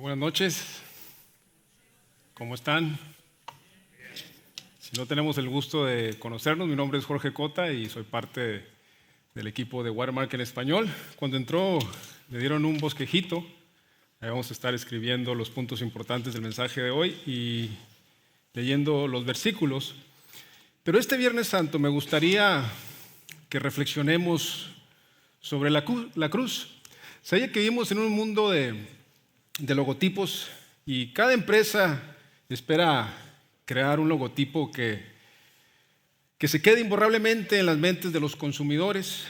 Buenas noches, ¿cómo están? Si no tenemos el gusto de conocernos, mi nombre es Jorge Cota y soy parte del equipo de Watermark en español. Cuando entró me dieron un bosquejito, ahí vamos a estar escribiendo los puntos importantes del mensaje de hoy y leyendo los versículos. Pero este Viernes Santo me gustaría que reflexionemos sobre la cruz. Sabía que vivimos en un mundo de logotipos y cada empresa espera crear un logotipo que se quede imborrablemente en las mentes de los consumidores.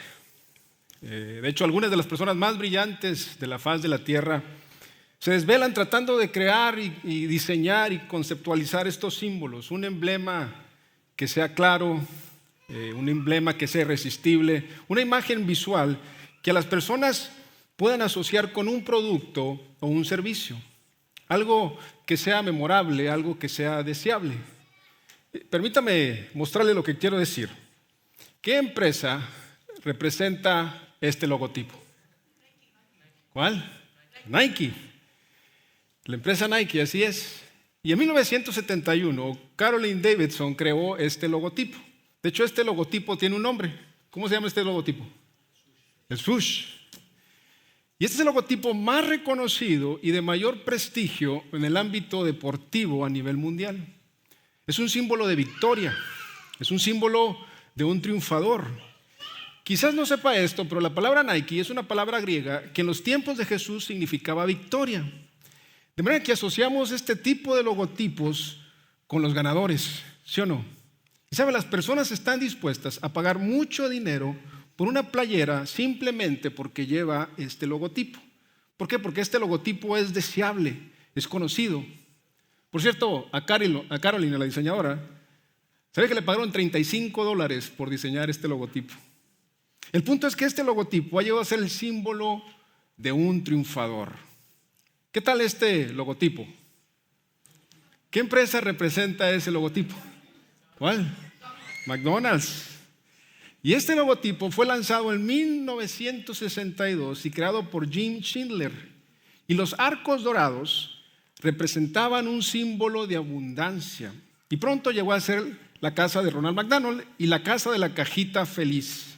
De hecho, algunas de las personas más brillantes de la faz de la tierra se desvelan tratando de crear y diseñar y conceptualizar estos símbolos, un emblema que sea claro, un emblema que sea irresistible, una imagen visual que a las personas puedan asociar con un producto o un servicio, algo que sea memorable, algo que sea deseable. Permítame mostrarle lo que quiero decir. ¿Qué empresa representa este logotipo? ¿Cuál? Nike. La empresa Nike, así es. Y en 1971, Caroline Davidson creó este logotipo. De hecho, este logotipo tiene un nombre. ¿Cómo se llama este logotipo? El swoosh. Y este es el logotipo más reconocido y de mayor prestigio en el ámbito deportivo a nivel mundial. Es un símbolo de victoria, es un símbolo de un triunfador. Quizás no sepa esto, pero la palabra Nike es una palabra griega que en los tiempos de Jesús significaba victoria. De manera que asociamos este tipo de logotipos con los ganadores, ¿sí o no? Y sabe, las personas están dispuestas a pagar mucho dinero por una playera simplemente porque lleva este logotipo. ¿Por qué? Porque este logotipo es deseable, es conocido. Por cierto, a Caroline, la diseñadora, ¿sabe que le pagaron $35 por diseñar este logotipo? El punto es que este logotipo ha llegado a ser el símbolo de un triunfador. ¿Qué tal este logotipo? ¿Qué empresa representa ese logotipo? ¿Cuál? McDonald's. Y este logotipo fue lanzado en 1962 y creado por Jim Schindler. Y los arcos dorados representaban un símbolo de abundancia. Y pronto llegó a ser la casa de Ronald McDonald y la casa de la cajita feliz.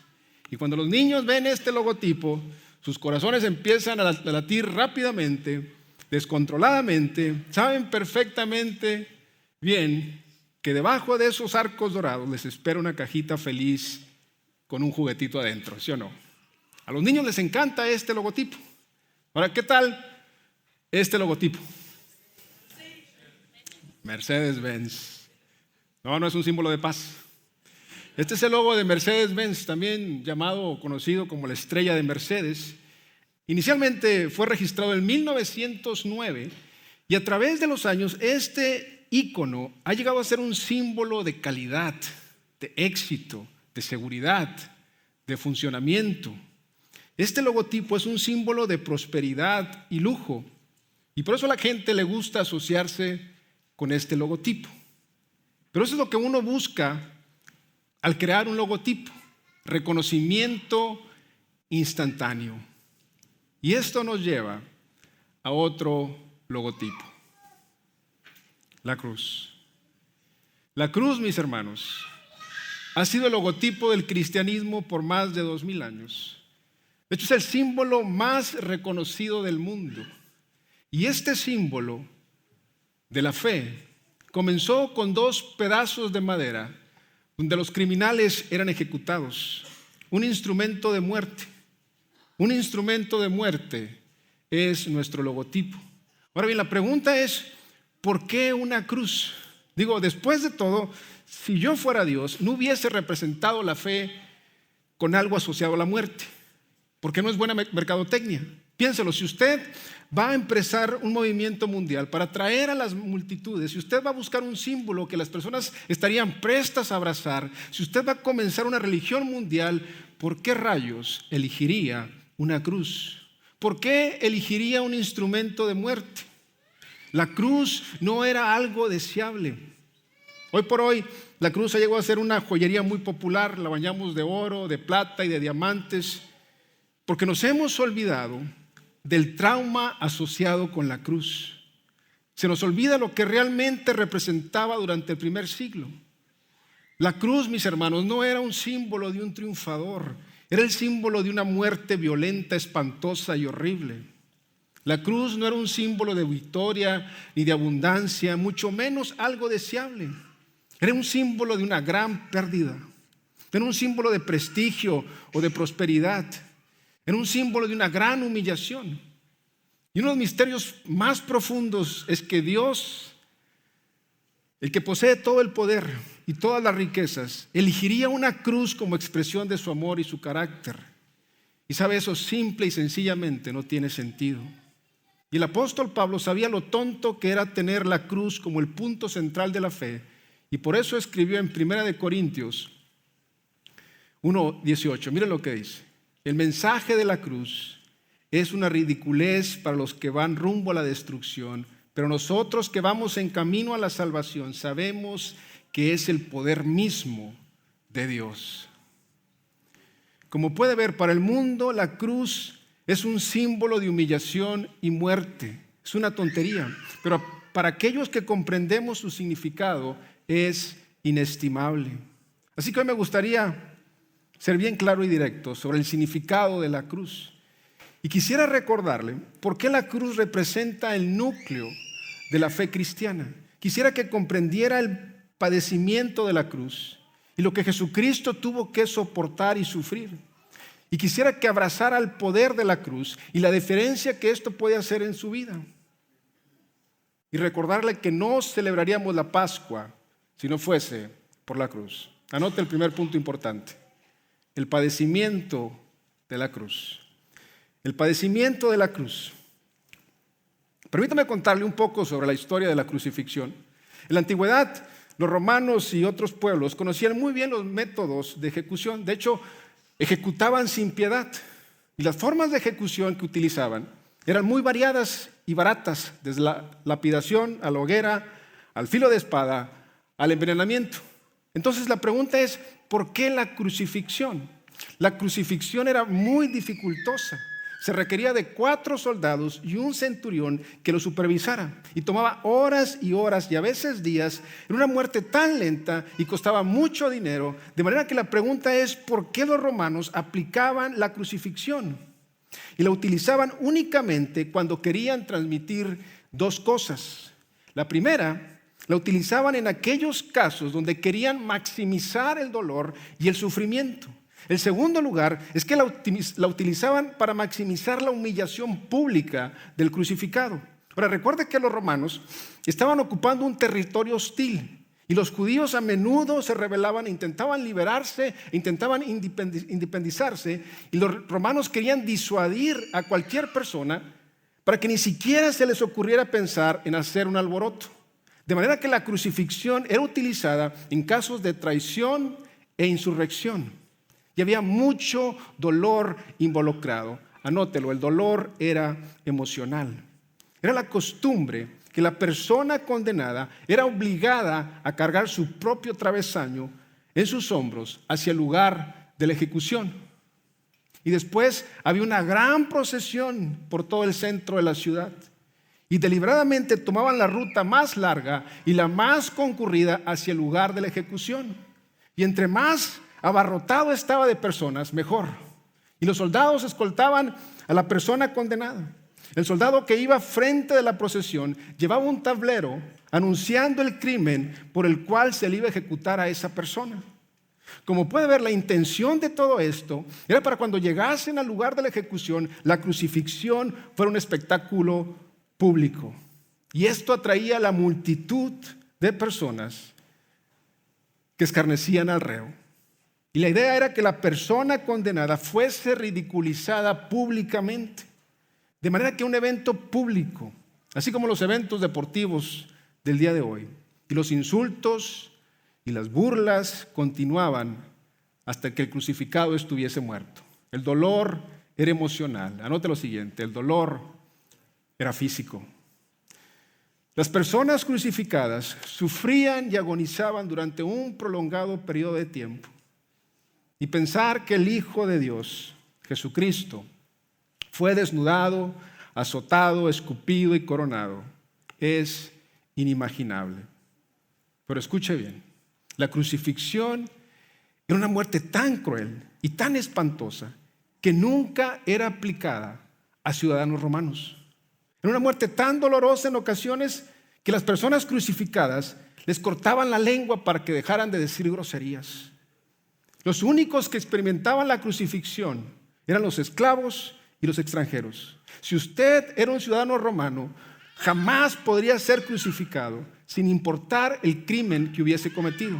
Y cuando los niños ven este logotipo, sus corazones empiezan a latir rápidamente, descontroladamente. Saben perfectamente bien que debajo de esos arcos dorados les espera una cajita feliz con un juguetito adentro, ¿sí o no? A los niños les encanta este logotipo. Ahora, ¿qué tal este logotipo? Mercedes-Benz. No es un símbolo de paz. Este es el logo de Mercedes-Benz, también llamado o conocido como la estrella de Mercedes. Inicialmente fue registrado en 1909 y a través de los años este ícono ha llegado a ser un símbolo de calidad, de éxito, de seguridad, de funcionamiento. Este logotipo es un símbolo de prosperidad y lujo y por eso a la gente le gusta asociarse con este logotipo. Pero eso es lo que uno busca al crear un logotipo: reconocimiento instantáneo. Y esto nos lleva a otro logotipo: la cruz. La cruz, mis hermanos, ha sido el logotipo del cristianismo por más de 2000 años. De hecho, es el símbolo más reconocido del mundo. Y este símbolo de la fe comenzó con 2 pedazos de madera donde los criminales eran ejecutados. Un instrumento de muerte. Un instrumento de muerte es nuestro logotipo. Ahora bien, la pregunta es, ¿por qué una cruz? Digo, después de todo, si yo fuera Dios, no hubiese representado la fe con algo asociado a la muerte, porque no es buena mercadotecnia. Piénselo, si usted va a empezar un movimiento mundial para atraer a las multitudes, si usted va a buscar un símbolo que las personas estarían prestas a abrazar, si usted va a comenzar una religión mundial, ¿por qué rayos elegiría una cruz? ¿Por qué elegiría un instrumento de muerte? La cruz no era algo deseable. Hoy por hoy, la cruz ha llegado a ser una joyería muy popular. La bañamos de oro, de plata y de diamantes, porque nos hemos olvidado del trauma asociado con la cruz. Se nos olvida lo que realmente representaba durante el primer siglo. La cruz, mis hermanos, no era un símbolo de un triunfador, era el símbolo de una muerte violenta, espantosa y horrible. La cruz no era un símbolo de victoria ni de abundancia, mucho menos algo deseable. Era un símbolo de una gran pérdida. Era un símbolo de prestigio o de prosperidad. Era un símbolo de una gran humillación. Y uno de los misterios más profundos es que Dios, el que posee todo el poder y todas las riquezas, elegiría una cruz como expresión de su amor y su carácter. Y sabe, eso simple y sencillamente no tiene sentido. Y el apóstol Pablo sabía lo tonto que era tener la cruz como el punto central de la fe. Y por eso escribió en 1 Corintios 1:18. Miren lo que dice. El mensaje de la cruz es una ridiculez para los que van rumbo a la destrucción, pero nosotros que vamos en camino a la salvación sabemos que es el poder mismo de Dios. Como puede ver, para el mundo la cruz es un símbolo de humillación y muerte. Es una tontería, pero para aquellos que comprendemos su significado es inestimable. Así que hoy me gustaría ser bien claro y directo sobre el significado de la cruz. Y quisiera recordarle por qué la cruz representa el núcleo de la fe cristiana. Quisiera que comprendiera el padecimiento de la cruz y lo que Jesucristo tuvo que soportar y sufrir. Y quisiera que abrazara el poder de la cruz y la diferencia que esto puede hacer en su vida. Y recordarle que no celebraríamos la Pascua si no fuese por la cruz. Anote el primer punto importante: el padecimiento de la cruz. El padecimiento de la cruz. Permítame contarle un poco sobre la historia de la crucifixión. En la antigüedad, los romanos y otros pueblos conocían muy bien los métodos de ejecución. De hecho, ejecutaban sin piedad. Y las formas de ejecución que utilizaban eran muy variadas y baratas, desde la lapidación a la hoguera, al filo de espada, al envenenamiento. Entonces la pregunta es, ¿por qué la crucifixión? La crucifixión era muy dificultosa. Se requería de 4 soldados y un centurión que lo supervisara. Y tomaba horas y horas y a veces días. Era una muerte tan lenta y costaba mucho dinero. De manera que la pregunta es, ¿por qué los romanos aplicaban la crucifixión? Y la utilizaban únicamente cuando querían transmitir 2 cosas. La primera, la utilizaban en aquellos casos donde querían maximizar el dolor y el sufrimiento. El segundo lugar es que la utilizaban para maximizar la humillación pública del crucificado. Ahora, recuerde que los romanos estaban ocupando un territorio hostil y los judíos a menudo se rebelaban, intentaban liberarse, intentaban independizarse, y los romanos querían disuadir a cualquier persona para que ni siquiera se les ocurriera pensar en hacer un alboroto. De manera que la crucifixión era utilizada en casos de traición e insurrección. Y había mucho dolor involucrado. Anótelo, el dolor era emocional. Era la costumbre que la persona condenada era obligada a cargar su propio travesaño en sus hombros hacia el lugar de la ejecución. Y después había una gran procesión por todo el centro de la ciudad. Y deliberadamente tomaban la ruta más larga y la más concurrida hacia el lugar de la ejecución. Y entre más abarrotado estaba de personas, mejor. Y los soldados escoltaban a la persona condenada. El soldado que iba frente de la procesión llevaba un tablero anunciando el crimen por el cual se le iba a ejecutar a esa persona. Como puede ver, la intención de todo esto era para cuando llegasen al lugar de la ejecución, la crucifixión fuera un espectáculo público. Y esto atraía a la multitud de personas que escarnecían al reo. Y la idea era que la persona condenada fuese ridiculizada públicamente. De manera que un evento público, así como los eventos deportivos del día de hoy, y los insultos y las burlas continuaban hasta que el crucificado estuviese muerto. El dolor era emocional. Anote lo siguiente, el dolor era físico. Las personas crucificadas sufrían y agonizaban durante un prolongado periodo de tiempo. Y pensar que el Hijo de Dios, Jesucristo, fue desnudado, azotado, escupido y coronado. Es inimaginable. Pero escuche bien, la crucifixión era una muerte tan cruel y tan espantosa que nunca era aplicada a ciudadanos romanos. Era una muerte tan dolorosa en ocasiones que las personas crucificadas les cortaban la lengua para que dejaran de decir groserías. Los únicos que experimentaban la crucifixión eran los esclavos y los extranjeros. Si usted era un ciudadano romano, jamás podría ser crucificado sin importar el crimen que hubiese cometido.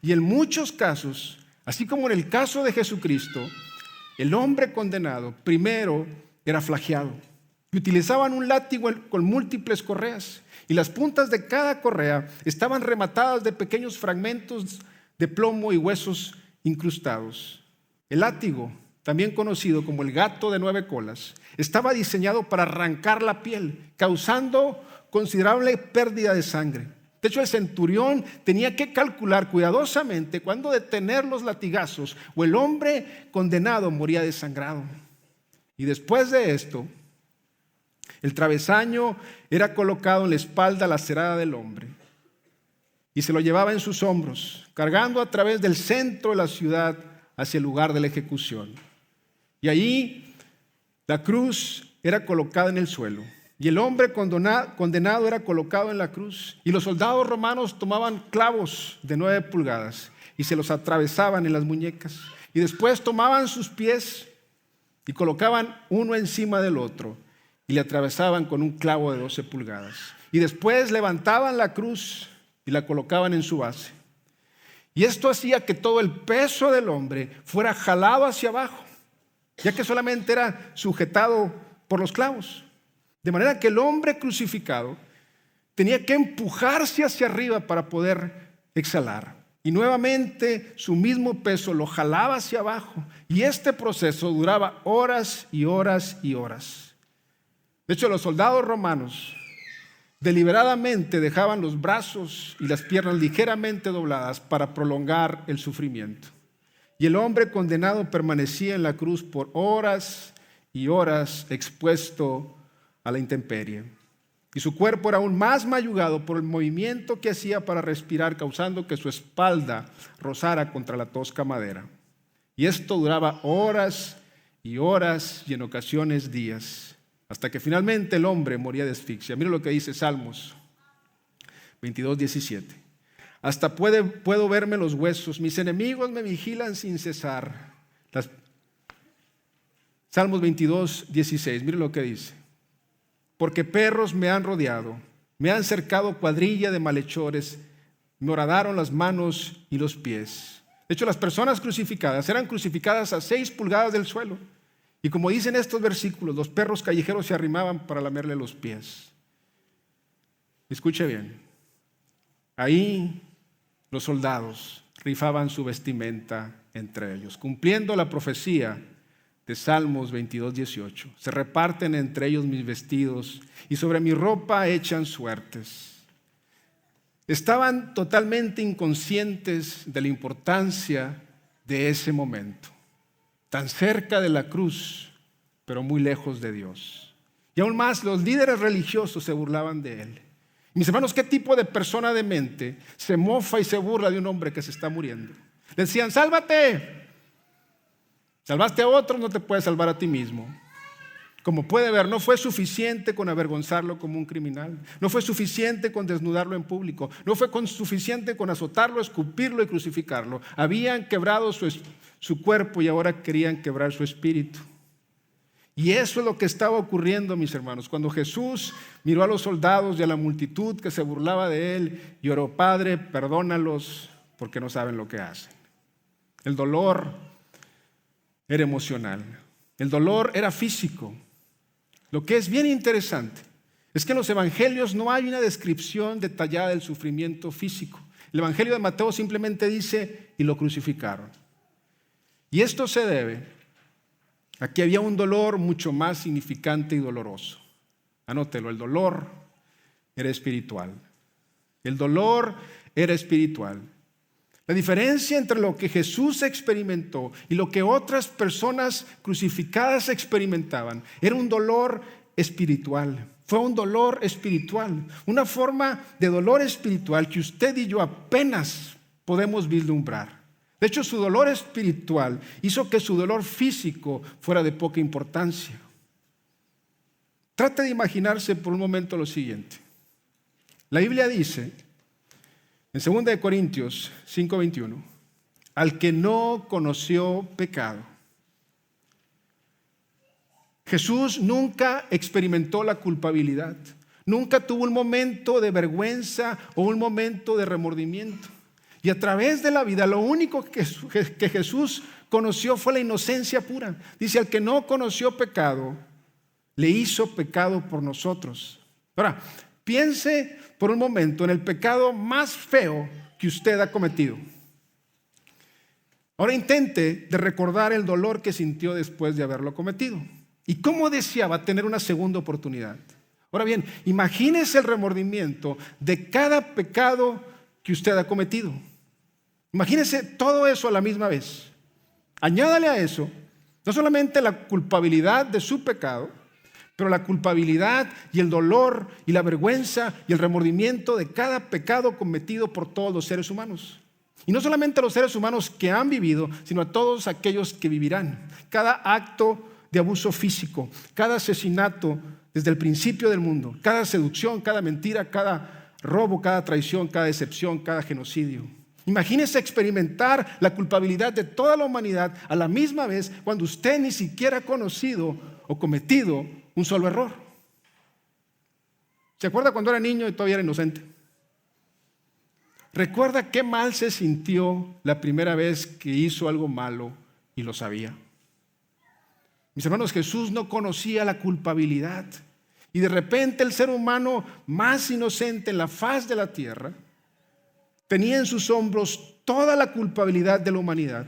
Y en muchos casos, así como en el caso de Jesucristo, el hombre condenado primero era flagelado. Y utilizaban un látigo con múltiples correas. Y las puntas de cada correa estaban rematadas de pequeños fragmentos de plomo y huesos incrustados. El látigo, también conocido como el gato de 9 colas, estaba diseñado para arrancar la piel, causando considerable pérdida de sangre. De hecho, el centurión tenía que calcular cuidadosamente cuándo detener los latigazos o el hombre condenado moría desangrado. Y después de esto, el travesaño era colocado en la espalda lacerada del hombre y se lo llevaba en sus hombros, cargando a través del centro de la ciudad hacia el lugar de la ejecución. Y allí la cruz era colocada en el suelo y el hombre condenado era colocado en la cruz. Y los soldados romanos tomaban clavos de 9 pulgadas y se los atravesaban en las muñecas. Y después tomaban sus pies y colocaban uno encima del otro y le atravesaban con un clavo de 12 pulgadas. Y después levantaban la cruz y la colocaban en su base. Y esto hacía que todo el peso del hombre fuera jalado hacia abajo, ya que solamente era sujetado por los clavos. De manera que el hombre crucificado tenía que empujarse hacia arriba para poder exhalar. Y nuevamente su mismo peso lo jalaba hacia abajo. Y este proceso duraba horas y horas y horas. De hecho, los soldados romanos deliberadamente dejaban los brazos y las piernas ligeramente dobladas para prolongar el sufrimiento. Y el hombre condenado permanecía en la cruz por horas y horas expuesto a la intemperie. Y su cuerpo era aún más mayugado por el movimiento que hacía para respirar, causando que su espalda rozara contra la tosca madera. Y esto duraba horas y horas y en ocasiones días, hasta que finalmente el hombre moría de asfixia. Mira lo que dice Salmos 22:17. Hasta puedo verme los huesos, mis enemigos me vigilan sin cesar. Salmos 22:16, mire lo que dice. Porque perros me han rodeado, me han cercado cuadrilla de malhechores, me horadaron las manos y los pies. De hecho, las personas crucificadas eran crucificadas a 6 pulgadas del suelo. Y como dicen estos versículos, los perros callejeros se arrimaban para lamerle los pies. Escuche bien. Ahí los soldados rifaban su vestimenta entre ellos, cumpliendo la profecía de Salmos 22:18. Se reparten entre ellos mis vestidos y sobre mi ropa echan suertes. Estaban totalmente inconscientes de la importancia de ese momento. Tan cerca de la cruz, pero muy lejos de Dios. Y aún más, los líderes religiosos se burlaban de él. Mis hermanos, ¿qué tipo de persona demente se mofa y se burla de un hombre que se está muriendo? Le decían, sálvate. Salvaste a otros, no te puedes salvar a ti mismo. Como puede ver, no fue suficiente con avergonzarlo como un criminal. No fue suficiente con desnudarlo en público. No fue suficiente con azotarlo, escupirlo y crucificarlo. Habían quebrado su cuerpo y ahora querían quebrar su espíritu. Y eso es lo que estaba ocurriendo, mis hermanos. Cuando Jesús miró a los soldados y a la multitud que se burlaba de él y oró, Padre, perdónalos porque no saben lo que hacen. El dolor era emocional. El dolor era físico. Lo que es bien interesante es que en los evangelios no hay una descripción detallada del sufrimiento físico. El evangelio de Mateo simplemente dice, y lo crucificaron. Y esto se debe a que había un dolor mucho más significante y doloroso. Anótelo, el dolor era espiritual. El dolor era espiritual. La diferencia entre lo que Jesús experimentó y lo que otras personas crucificadas experimentaban era un dolor espiritual. Fue un dolor espiritual, una forma de dolor espiritual que usted y yo apenas podemos vislumbrar. De hecho, su dolor espiritual hizo que su dolor físico fuera de poca importancia. Trate de imaginarse por un momento lo siguiente. La Biblia dice, en 2 Corintios 5:21, al que no conoció pecado. Jesús nunca experimentó la culpabilidad, nunca tuvo un momento de vergüenza o un momento de remordimiento. Y a través de la vida, lo único que Jesús conoció fue la inocencia pura. Dice, al que no conoció pecado, le hizo pecado por nosotros. Ahora, piense por un momento en el pecado más feo que usted ha cometido. Ahora intente de recordar el dolor que sintió después de haberlo cometido. ¿Y cómo deseaba tener una segunda oportunidad? Ahora bien, imagínese el remordimiento de cada pecado que usted ha cometido. Imagínese todo eso a la misma vez. Añádale a eso, no solamente la culpabilidad de su pecado, pero la culpabilidad y el dolor y la vergüenza y el remordimiento de cada pecado cometido por todos los seres humanos. Y no solamente a los seres humanos que han vivido, sino a todos aquellos que vivirán. Cada acto de abuso físico, cada asesinato desde el principio del mundo, cada seducción, cada mentira, cada robo, cada traición, cada decepción, cada genocidio. Imagínese experimentar la culpabilidad de toda la humanidad a la misma vez cuando usted ni siquiera ha conocido o cometido un solo error. ¿Se acuerda cuando era niño y todavía era inocente? ¿Recuerda qué mal se sintió la primera vez que hizo algo malo y lo sabía? Mis hermanos, Jesús no conocía la culpabilidad. Y de repente el ser humano más inocente en la faz de la tierra tenía en sus hombros toda la culpabilidad de la humanidad.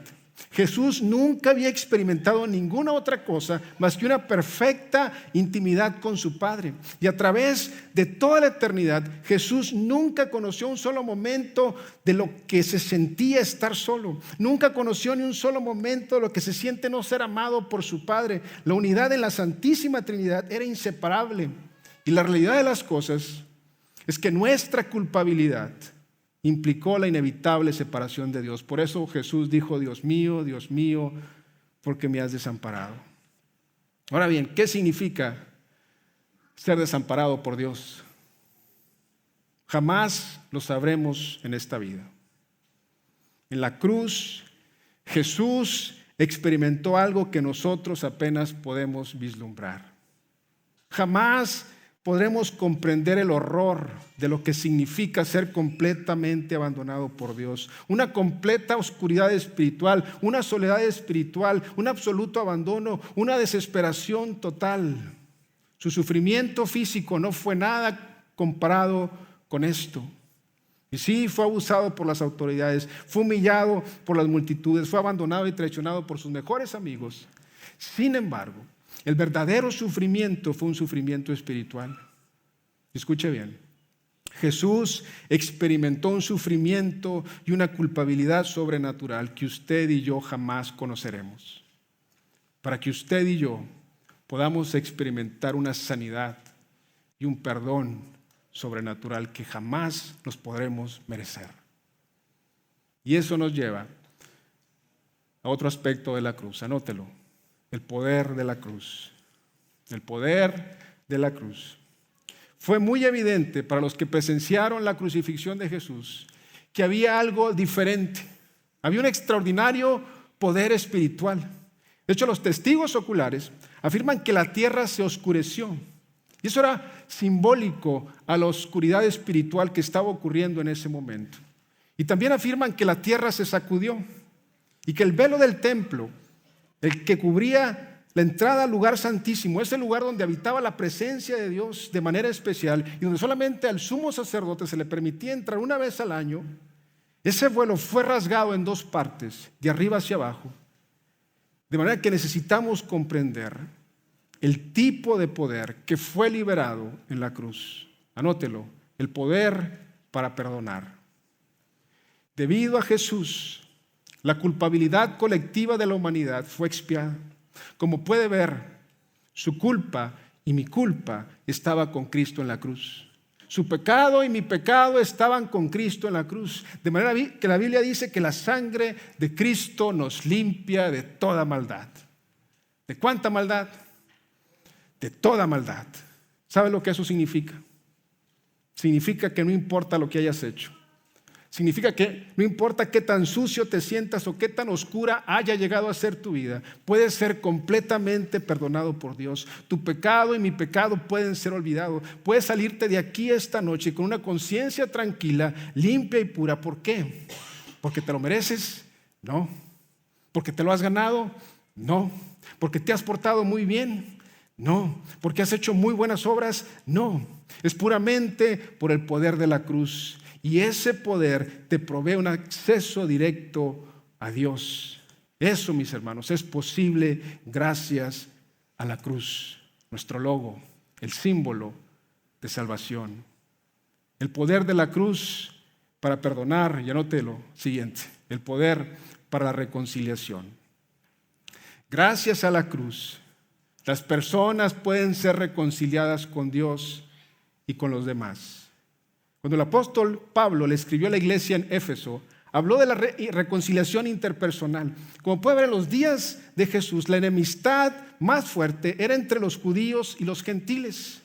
Jesús nunca había experimentado ninguna otra cosa más que una perfecta intimidad con su Padre. Y a través de toda la eternidad, Jesús nunca conoció un solo momento de lo que se sentía estar solo. Nunca conoció ni un solo momento de lo que se siente no ser amado por su Padre. La unidad en la Santísima Trinidad era inseparable. Y la realidad de las cosas es que nuestra culpabilidad implicó la inevitable separación de Dios. Por eso Jesús dijo, Dios mío, ¿por qué me has desamparado? Ahora bien, ¿qué significa ser desamparado por Dios? Jamás lo sabremos en esta vida. En la cruz, Jesús experimentó algo que nosotros apenas podemos vislumbrar. Jamás podremos comprender el horror de lo que significa ser completamente abandonado por Dios. Una completa oscuridad espiritual, una soledad espiritual, un absoluto abandono, una desesperación total. Su sufrimiento físico no fue nada comparado con esto. Y sí, fue abusado por las autoridades, fue humillado por las multitudes, fue abandonado y traicionado por sus mejores amigos. Sin embargo, el verdadero sufrimiento fue un sufrimiento espiritual. Escuche bien, Jesús experimentó un sufrimiento y una culpabilidad sobrenatural que usted y yo jamás conoceremos. Para que usted y yo podamos experimentar una sanidad y un perdón sobrenatural que jamás nos podremos merecer. Y eso nos lleva a otro aspecto de la cruz, anótelo. El poder de la cruz. El poder de la cruz. Fue muy evidente para los que presenciaron la crucifixión de Jesús que había algo diferente. Había un extraordinario poder espiritual. De hecho, los testigos oculares afirman que la tierra se oscureció. Y eso era simbólico a la oscuridad espiritual que estaba ocurriendo en ese momento. Y también afirman que la tierra se sacudió y que el velo del templo, el que cubría la entrada al lugar santísimo, ese lugar donde habitaba la presencia de Dios de manera especial y donde solamente al sumo sacerdote se le permitía entrar una vez al año, ese velo fue rasgado en dos partes, de arriba hacia abajo. De manera que necesitamos comprender el tipo de poder que fue liberado en la cruz. Anótelo, el poder para perdonar. Debido a Jesús, la culpabilidad colectiva de la humanidad fue expiada. Como puede ver, su culpa y mi culpa estaba con Cristo en la cruz. Su pecado y mi pecado estaban con Cristo en la cruz. De manera que la Biblia dice que la sangre de Cristo nos limpia de toda maldad. ¿De cuánta maldad? De toda maldad. ¿Sabe lo que eso significa? Significa que no importa lo que hayas hecho. Significa que no importa qué tan sucio te sientas o qué tan oscura haya llegado a ser tu vida, puedes ser completamente perdonado por Dios. Tu pecado y mi pecado pueden ser olvidados. Puedes salirte de aquí esta noche con una conciencia tranquila, limpia y pura. ¿Por qué? ¿Porque te lo mereces? No. ¿Porque te lo has ganado? No. ¿Porque te has portado muy bien? No. ¿Porque has hecho muy buenas obras? No. Es puramente por el poder de la cruz. Y ese poder te provee un acceso directo a Dios. Eso, mis hermanos, es posible gracias a la cruz, nuestro logo, el símbolo de salvación. El poder de la cruz para perdonar, y anótelo, siguiente, el poder para la reconciliación. Gracias a la cruz, las personas pueden ser reconciliadas con Dios y con los demás. Cuando el apóstol Pablo le escribió a la iglesia en Éfeso, habló de la reconciliación interpersonal. Como puede ver, en los días de Jesús, la enemistad más fuerte era entre los judíos y los gentiles.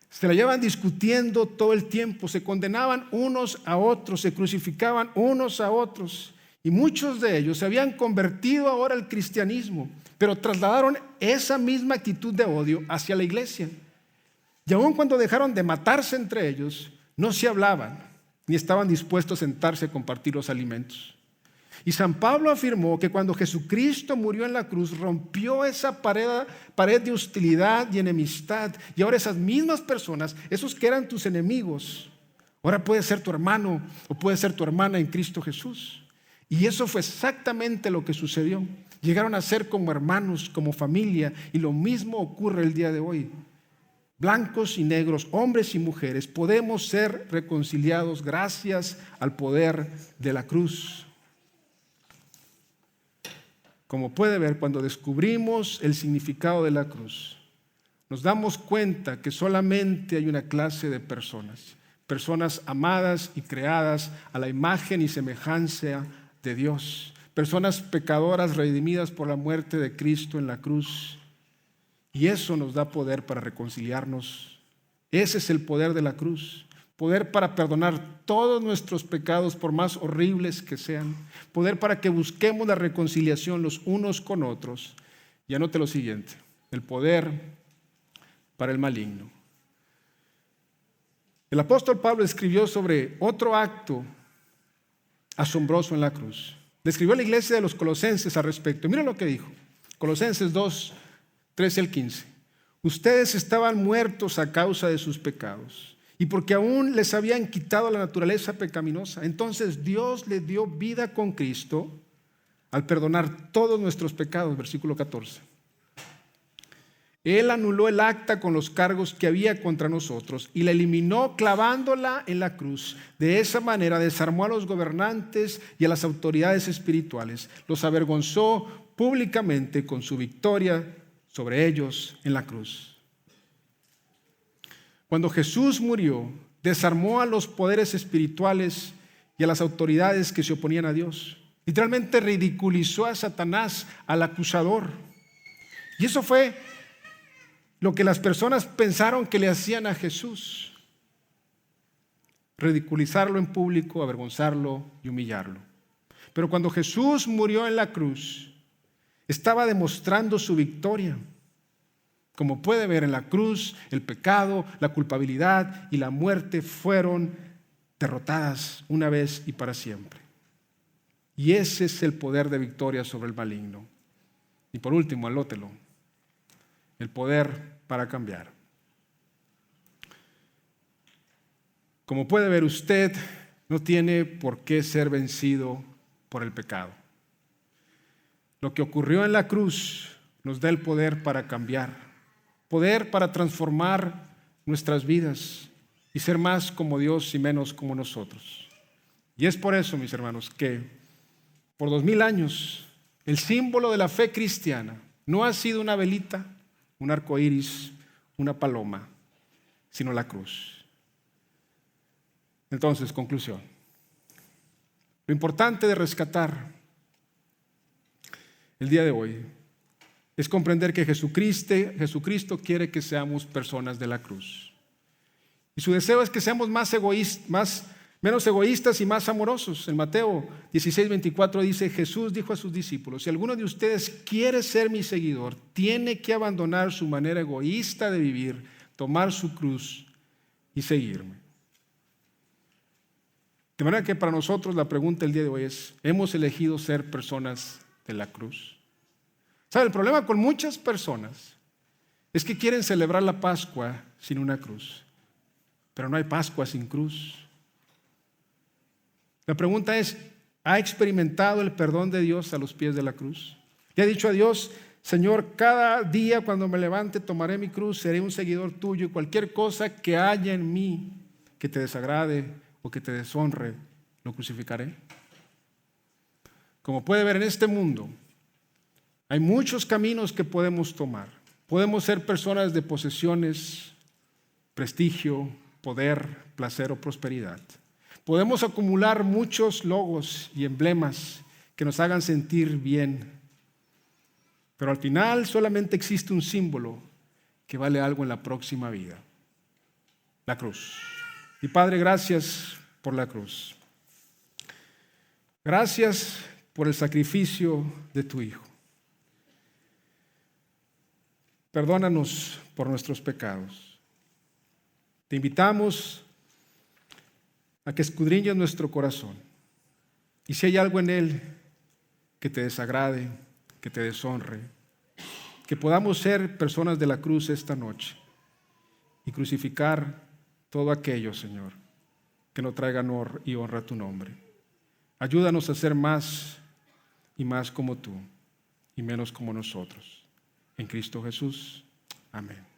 Se la llevaban discutiendo todo el tiempo, se condenaban unos a otros, se crucificaban unos a otros. Y muchos de ellos se habían convertido ahora al cristianismo, pero trasladaron esa misma actitud de odio hacia la iglesia. Y aun cuando dejaron de matarse entre ellos, no se hablaban, ni estaban dispuestos a sentarse a compartir los alimentos. Y San Pablo afirmó que cuando Jesucristo murió en la cruz, rompió esa pared de hostilidad y enemistad. Y ahora esas mismas personas, esos que eran tus enemigos, ahora puede ser tu hermano o puede ser tu hermana en Cristo Jesús. Y eso fue exactamente lo que sucedió. Llegaron a ser como hermanos, como familia, y lo mismo ocurre el día de hoy. Blancos y negros, hombres y mujeres, podemos ser reconciliados gracias al poder de la cruz. Como puede ver, cuando descubrimos el significado de la cruz, nos damos cuenta que solamente hay una clase de personas, personas amadas y creadas a la imagen y semejanza de Dios, personas pecadoras redimidas por la muerte de Cristo en la cruz. Y eso nos da poder para reconciliarnos. Ese es el poder de la cruz. Poder para perdonar todos nuestros pecados, por más horribles que sean. Poder para que busquemos la reconciliación los unos con otros. Y anote lo siguiente: el poder para el maligno. El apóstol Pablo escribió sobre otro acto asombroso en la cruz. Le escribió a la iglesia de los Colosenses al respecto. Mira lo que dijo. Colosenses 2, 13 al 15. Ustedes estaban muertos a causa de sus pecados y porque aún les habían quitado la naturaleza pecaminosa. Entonces Dios les dio vida con Cristo al perdonar todos nuestros pecados. Versículo 14. Él anuló el acta con los cargos que había contra nosotros y la eliminó clavándola en la cruz. De esa manera desarmó a los gobernantes y a las autoridades espirituales. Los avergonzó públicamente con su victoria sobre ellos en la cruz. Cuando Jesús murió, desarmó a los poderes espirituales y a las autoridades que se oponían a Dios. Literalmente ridiculizó a Satanás, al acusador. Y eso fue lo que las personas pensaron que le hacían a Jesús. Ridiculizarlo en público, avergonzarlo y humillarlo. Pero cuando Jesús murió en la cruz, estaba demostrando su victoria. Como puede ver, en la cruz, el pecado, la culpabilidad y la muerte fueron derrotadas una vez y para siempre. Y ese es el poder de victoria sobre el maligno. Y por último, anótelo: el poder para cambiar. Como puede ver, usted no tiene por qué ser vencido por el pecado. Lo que ocurrió en la cruz nos da el poder para cambiar, poder para transformar nuestras vidas y ser más como Dios y menos como nosotros. Y es por eso, mis hermanos, que por 2000 años el símbolo de la fe cristiana no ha sido una velita, un arco iris, una paloma, sino la cruz. Entonces, conclusión. Lo importante de rescatar el día de hoy es comprender que Jesucristo quiere que seamos personas de la cruz. Y su deseo es que seamos menos egoístas y más amorosos. En Mateo 16:24 dice, Jesús dijo a sus discípulos, si alguno de ustedes quiere ser mi seguidor, tiene que abandonar su manera egoísta de vivir, tomar su cruz y seguirme. De manera que para nosotros la pregunta el día de hoy es, ¿hemos elegido ser personas de la cruz? ¿Sabe? El problema con muchas personas es que quieren celebrar la Pascua sin una cruz, pero no hay Pascua sin cruz. La pregunta es, ¿ha experimentado el perdón de Dios a los pies de la cruz? ¿Le ha dicho a Dios, Señor, cada día cuando me levante tomaré mi cruz, seré un seguidor tuyo y cualquier cosa que haya en mí que te desagrade o que te deshonre, lo crucificaré? Como puede ver, en este mundo hay muchos caminos que podemos tomar. Podemos ser personas de posesiones, prestigio, poder, placer o prosperidad. Podemos acumular muchos logos y emblemas que nos hagan sentir bien. Pero al final solamente existe un símbolo que vale algo en la próxima vida: la cruz. Y Padre, gracias por la cruz. Gracias por el sacrificio de tu Hijo. Perdónanos por nuestros pecados. Te invitamos a que escudriñes nuestro corazón. Y si hay algo en él que te desagrade, que te deshonre, que podamos ser personas de la cruz esta noche y crucificar todo aquello, Señor, que no traiga honor y honra a tu nombre. Ayúdanos a ser más y más como tú y menos como nosotros. En Cristo Jesús. Amén.